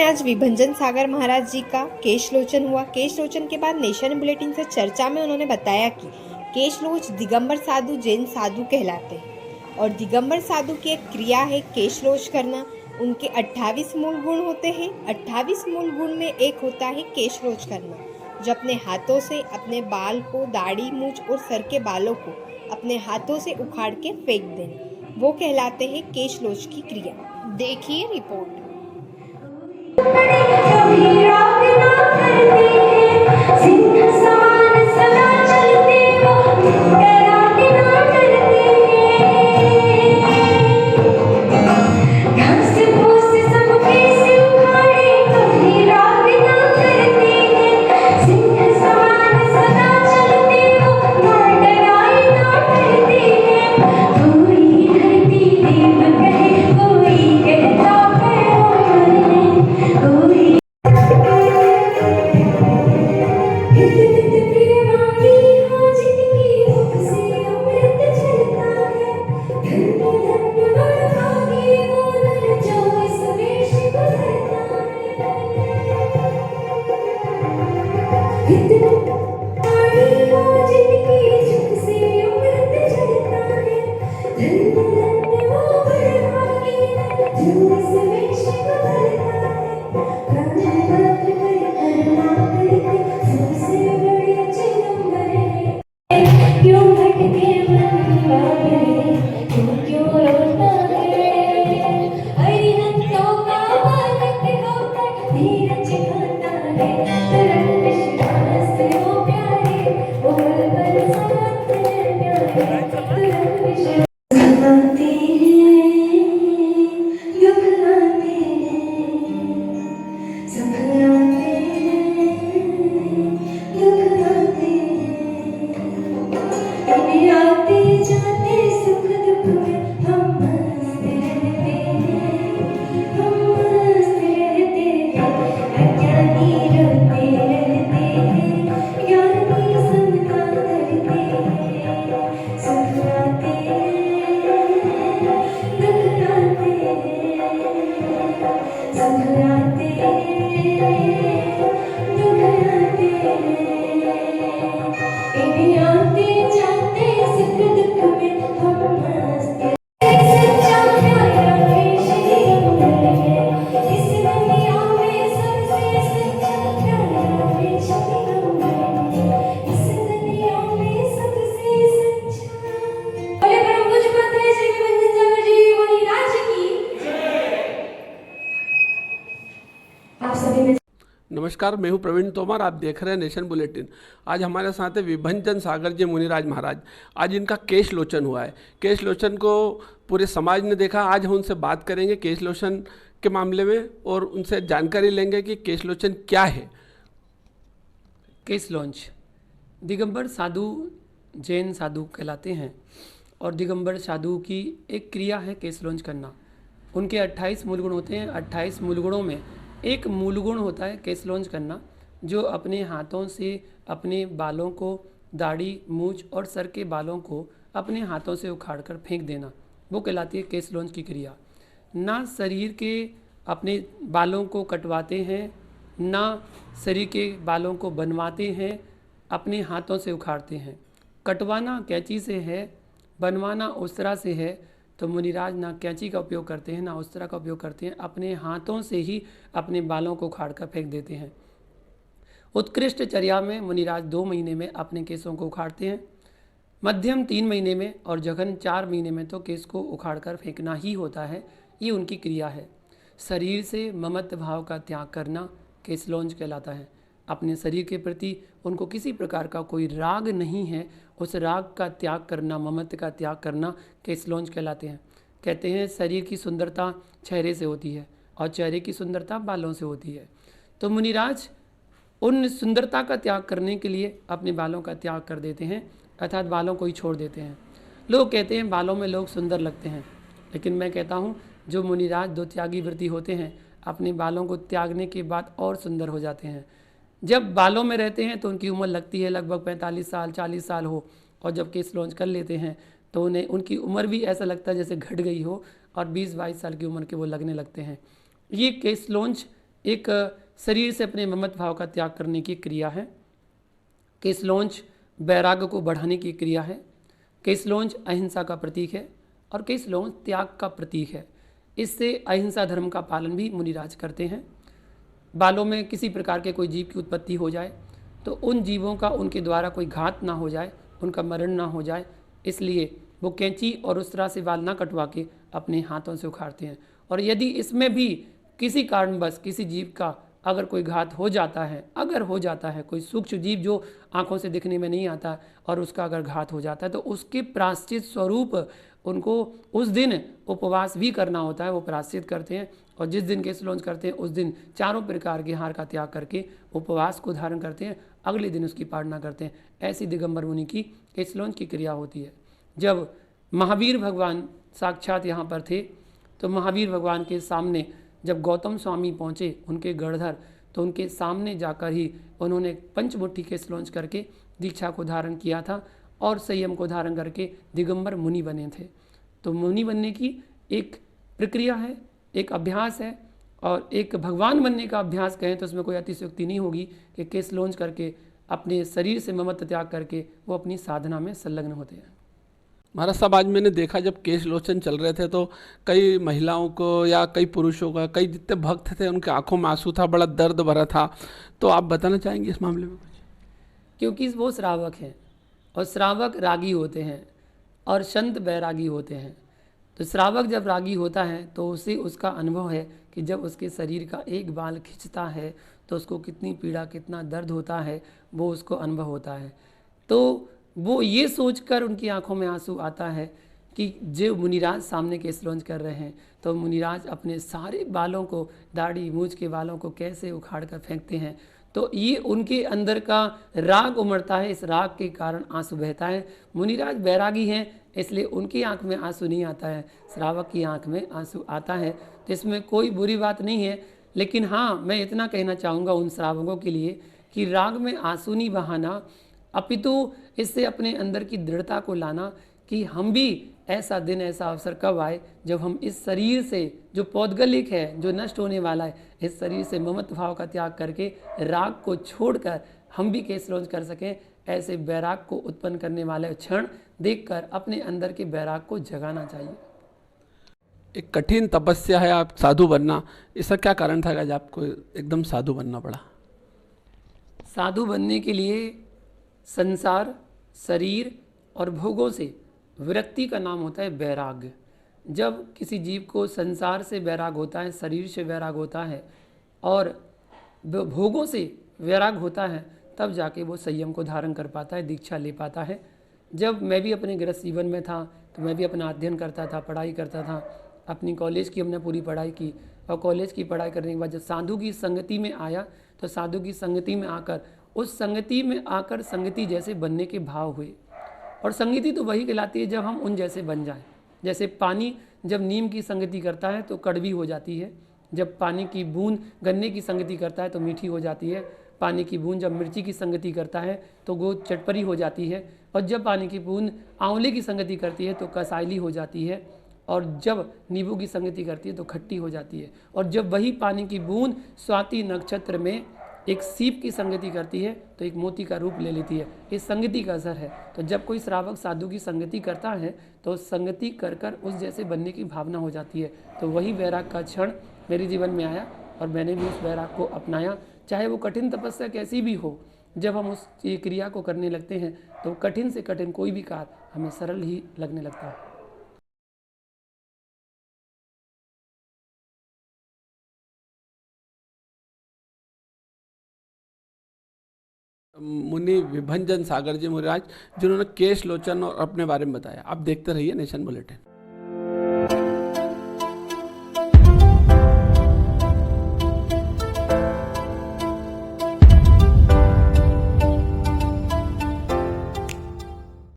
आज विभंजन सागर महाराज जी का केश लोचन हुआ। केश लोचन के बाद नेशन बुलेटिन से चर्चा में उन्होंने बताया कि केश लोच दिगंबर साधु जैन साधु कहलाते हैं और दिगंबर साधु की एक क्रिया है केश लोच करना। उनके 28 मूल गुण होते हैं। 28 मूल गुण में एक होता है केश लोच करना, जो अपने हाथों से अपने बाल को, दाढ़ी, मूछ और सर के बालों को अपने हाथों से उखाड़ के फेंक देना, वो कहलाते हैं केश लोच की क्रिया। देखिए रिपोर्ट। नमस्कार, मैं हूं प्रवीण तोमर। आप देख रहे हैं नेशन बुलेटिन। आज हमारे साथ है विभंजन सागर जी मुनिराज महाराज। आज इनका केश लोचन हुआ है। केश लोचन को पूरे समाज ने देखा। आज हम उनसे बात करेंगे केश लोचन के मामले में और उनसे जानकारी लेंगे कि केश लोचन क्या है। केश लॉन्च दिगंबर साधु जैन साधु कहलाते हैं और दिगंबर साधु की एक क्रिया है केश लॉन्च करना। उनके 28 मूल गुण होते हैं। 28 मूल गुणों में एक मूल गुण होता है केश लॉन्च करना, जो अपने हाथों से अपने बालों को, दाढ़ी, मूछ और सर के बालों को अपने हाथों से उखाड़ कर फेंक देना, वो कहलाती है केश लॉन्च की क्रिया। ना शरीर के अपने बालों को कटवाते हैं, ना शरीर के बालों को बनवाते हैं, अपने हाथों से उखाड़ते हैं। कटवाना कैंची से है, बनवाना उस्तरा से है, तो मुनिराज ना कैंची का उपयोग करते हैं ना उस्तरा का उपयोग करते हैं, अपने हाथों से ही अपने बालों को उखाड़ कर फेंक देते हैं। उत्कृष्ट चर्या में मुनिराज 2 महीने में अपने केसों को उखाड़ते हैं, मध्यम 3 महीने में और जघन 4 महीने में तो केस को उखाड़ कर फेंकना ही होता है। ये उनकी क्रिया है। शरीर से ममत्व भाव का त्याग करना केश लॉन्च कहलाता है। अपने शरीर के प्रति उनको किसी प्रकार का कोई राग नहीं है, उस राग का त्याग करना, ममत्व का त्याग करना केश लॉन्च कहलाते हैं। कहते हैं शरीर की सुंदरता चेहरे से होती है और चेहरे की सुंदरता बालों से होती है। तो मुनिराज उन सुंदरता का त्याग करने के लिए अपने बालों का त्याग कर देते हैं, अर्थात बालों को ही छोड़ देते हैं। लोग कहते हैं बालों में लोग सुंदर लगते हैं, लेकिन मैं कहता हूँ जो मुनिराज 2 त्यागी वृत्ति होते हैं अपने बालों को त्यागने के बाद और सुंदर हो जाते हैं। जब बालों में रहते हैं तो उनकी उम्र लगती है लगभग 45 साल 40 साल हो, और जब केस लॉन्च कर लेते हैं तो उन्हें उनकी उम्र भी ऐसा लगता है जैसे घट गई हो और 20-22 साल की उम्र के वो लगने लगते हैं। ये केस लॉन्च एक शरीर से अपने ममत्व भाव का त्याग करने की क्रिया है। केशलोंच वैराग्य को बढ़ाने की क्रिया है। केशलोंच अहिंसा का प्रतीक है और केशलोंच त्याग का प्रतीक है। इससे अहिंसा धर्म का पालन भी मुनिराज करते हैं। बालों में किसी प्रकार के कोई जीव की उत्पत्ति हो जाए तो उन जीवों का उनके द्वारा कोई घात ना हो जाए, उनका मरण ना हो जाए, इसलिए वो कैंची और उस तरह से बाल ना कटवा के अपने हाथों से उखाड़ते हैं। और यदि इसमें भी किसी कारणवश किसी जीव का अगर कोई घात हो जाता है, अगर हो जाता है, कोई सूक्ष्म जीव जो आंखों से दिखने में नहीं आता और उसका अगर घात हो जाता है तो उसके प्रायश्चित स्वरूप उनको उस दिन उपवास भी करना होता है। वो प्रायश्चित करते हैं और जिस दिन केशलोंच करते हैं उस दिन चारों प्रकार के आहार का त्याग करके उपवास को धारण करते हैं, अगले दिन उसकी पालना करते हैं। ऐसी दिगंबर मुनि की केशलोंच की क्रिया होती है। जब महावीर भगवान साक्षात यहाँ पर थे तो महावीर भगवान के सामने जब गौतम स्वामी पहुँचे उनके गढ़धर, तो उनके सामने जाकर ही उन्होंने पंचमुट्ठी केशलोंच करके दीक्षा को धारण किया था और संयम को धारण करके दिगंबर मुनि बने थे। तो मुनि बनने की एक प्रक्रिया है, एक अभ्यास है और एक भगवान बनने का अभ्यास कहें तो उसमें कोई अतिशयोक्ति नहीं होगी कि केशलोंच करके अपने शरीर से ममत्व त्याग करके वो अपनी साधना में संलग्न होते हैं। महाराज साहब, आज मैंने देखा जब केशलोचन चल रहे थे तो कई महिलाओं को या कई पुरुषों का, कई जितने भक्त थे उनके आंखों में आंसू था, बड़ा दर्द भरा था। तो आप बताना चाहेंगे इस मामले में कुछ? क्योंकि वो श्रावक हैं और श्रावक रागी होते हैं और संत बैरागी होते हैं। तो श्रावक जब रागी होता है तो उसे उसका अनुभव है कि जब उसके शरीर का एक बाल खिंचता है तो उसको कितनी पीड़ा, कितना दर्द होता है, वो उसको अनुभव होता है। तो वो ये सोचकर उनकी आंखों में आंसू आता है कि जो मुनिराज सामने केशलोंच कर रहे हैं तो मुनिराज अपने सारे बालों को, दाढ़ी मूछ के बालों को कैसे उखाड़ कर फेंकते हैं। तो ये उनके अंदर का राग उमड़ता है, इस राग के कारण आंसू बहता है। मुनिराज बैरागी हैं इसलिए उनकी आंख में आंसू नहीं आता है, श्रावक की आंख में आंसू आता है। तो इसमें कोई बुरी बात नहीं है। लेकिन हाँ, मैं इतना कहना चाहूँगा उन श्रावकों के लिए कि राग में आंसू नहीं बहाना, अपितु इससे अपने अंदर की दृढ़ता को लाना कि हम भी ऐसा दिन, ऐसा अवसर कब आए जब हम इस शरीर से जो पौद्गलिक है, जो नष्ट होने वाला है, इस शरीर से ममत्व भाव का त्याग करके राग को छोड़कर हम भी केशलोंच कर सकें। ऐसे बैराग को उत्पन्न करने वाले क्षण देखकर अपने अंदर के बैराग को जगाना चाहिए। एक कठिन तपस्या है आप साधु बनना, इसका क्या कारण था आज आपको एकदम साधु बनना पड़ा? साधु बनने के लिए संसार, शरीर और भोगों से विरक्ति का नाम होता है वैराग्य। जब किसी जीव को संसार से वैराग होता है, शरीर से वैराग होता है और भोगों से वैराग होता है, तब जाके वो संयम को धारण कर पाता है, दीक्षा ले पाता है। जब मैं भी अपने गृहस्थ जीवन में था तो मैं भी अपना अध्ययन करता था, पढ़ाई करता था। अपनी कॉलेज की हमने पूरी पढ़ाई की और कॉलेज की पढ़ाई करने के बाद जब साधु की संगति में आया तो साधु की संगति में आकर, उस संगति में आकर संगति जैसे बनने के भाव हुए। और संगति तो वही कहलाती है जब हम उन जैसे बन जाएं। जैसे पानी जब नीम की संगति करता है तो कड़वी हो जाती है, जब पानी की बूंद गन्ने की संगति करता है तो मीठी हो जाती है, पानी की बूंद जब मिर्ची की संगति करता है तो वो चटपरी हो जाती है, और जब पानी की बूंद आंवले की संगति करती है तो कसाइली हो जाती है, और जब नींबू की संगति करती है तो खट्टी हो जाती है, और जब वही पानी की बूंद स्वाति नक्षत्र में एक सीप की संगति करती है तो एक मोती का रूप ले लेती है। इस संगति का असर है। तो जब कोई श्रावक साधु की संगति करता है तो संगति कर कर उस जैसे बनने की भावना हो जाती है। तो वही वैराग का क्षण मेरे जीवन में आया और मैंने भी उस वैराग को अपनाया, चाहे वो कठिन तपस्या कैसी भी हो। जब हम उस क्रिया को करने लगते हैं तो कठिन से कठिन कोई भी कार्य हमें सरल ही लगने लगता है। मुनि विभंजन सागर जी मुनिराज, जिन्होंने केशलोचन और अपने बारे में बताया। आप देखते रहिए नेशन बुलेटिन।